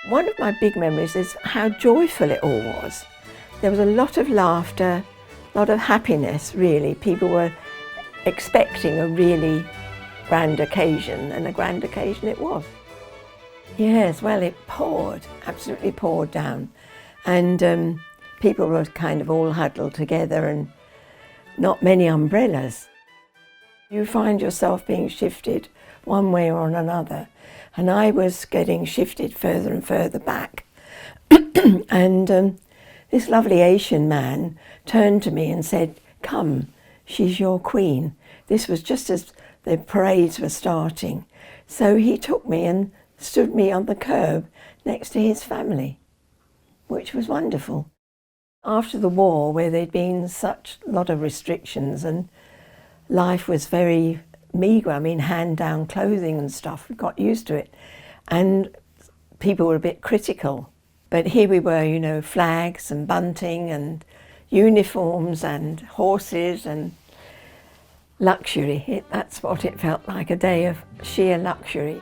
One of my big memories is how joyful it all was. There was a lot of laughter, a lot of happiness really. People were expecting a really grand occasion, and a grand occasion it was. Yes, well, it poured, absolutely poured down. And people were kind of all huddled together and not many umbrellas. You find yourself being shifted one way or another. And I was getting shifted further and further back. And this lovely Asian man turned to me and said, "Come, she's your queen." This was just as the parades were starting. So he took me and stood me on the curb next to his family, which was wonderful. After the war, where there'd been such a lot of restrictions and life was very meagre, I mean, hand-down clothing and stuff, we got used to it. And people were a bit critical. But here we were, you know, flags and bunting and uniforms and horses and luxury. That's what it felt like, a day of sheer luxury.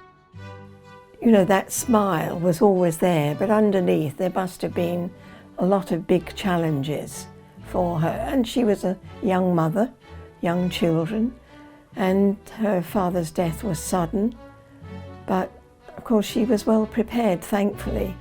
You know, that smile was always there, but underneath there must have been a lot of big challenges for her. And she was a young mother, young children, and her father's death was sudden. But of course she was well prepared, thankfully.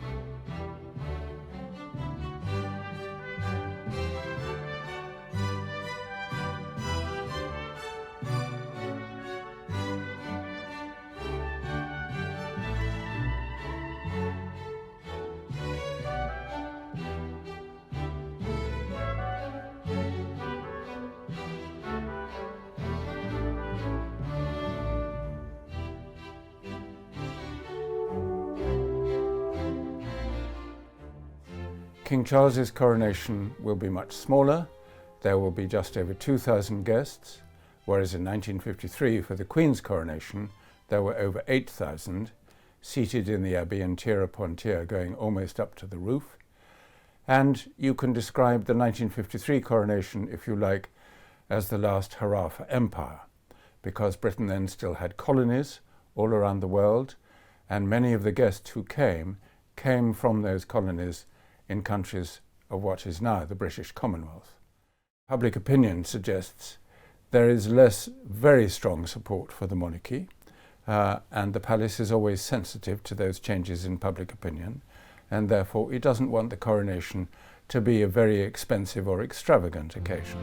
King Charles's coronation will be much smaller. There will be just over 2,000 guests, whereas in 1953 for the Queen's coronation there were over 8,000 seated in the Abbey in tier upon tier going almost up to the roof. And you can describe the 1953 coronation, if you like, as the last hurrah for empire, because Britain then still had colonies all around the world, and many of the guests who came from those colonies in countries of what is now the British Commonwealth. Public opinion suggests there is less very strong support for the monarchy, and the palace is always sensitive to those changes in public opinion, and therefore it doesn't want the coronation to be a very expensive or extravagant occasion.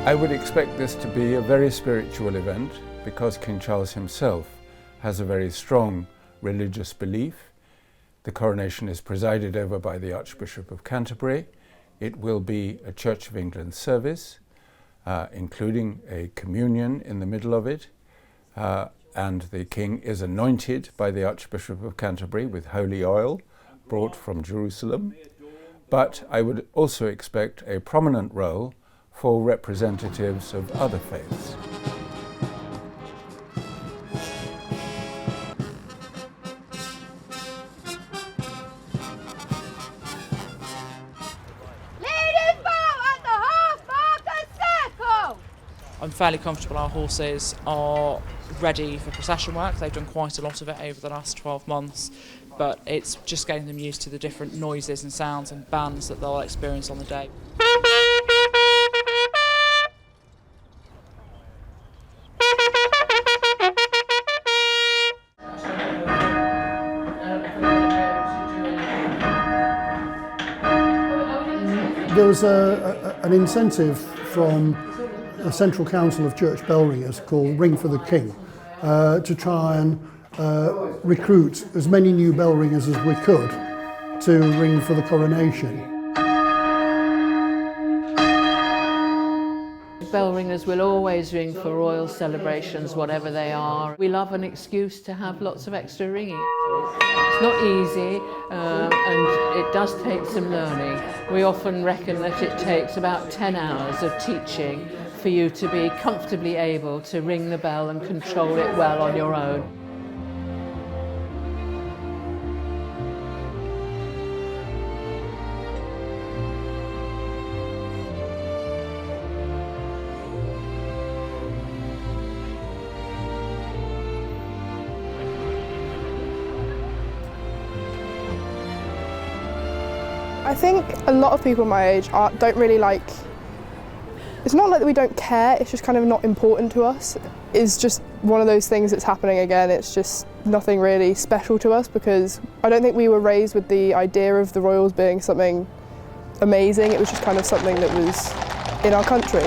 I would expect this to be a very spiritual event because King Charles himself has a very strong religious belief. The coronation is presided over by the Archbishop of Canterbury. It will be a Church of England service, including a communion in the middle of it, and the King is anointed by the Archbishop of Canterbury with holy oil brought from Jerusalem. But I would also expect a prominent role for representatives of other faiths. I'm fairly comfortable our horses are ready for procession work. They've done quite a lot of it over the last 12 months, but it's just getting them used to the different noises and sounds and bands that they'll experience on the day. There was an incentive from the Central Council of Church Bell Ringers called Ring for the King to try and recruit as many new bell ringers as we could to ring for the coronation. Bell ringers will always ring for royal celebrations, whatever they are. We love an excuse to have lots of extra ringing. It's not easy and it does take some learning. We often reckon that it takes about 10 hours of teaching for you to be comfortably able to ring the bell and control it well on your own. I think a lot of people my age don't really like, it's not like that we don't care, it's just kind of not important to us. It's just one of those things that's happening again. It's just nothing really special to us because I don't think we were raised with the idea of the royals being something amazing. It was just kind of something that was in our country.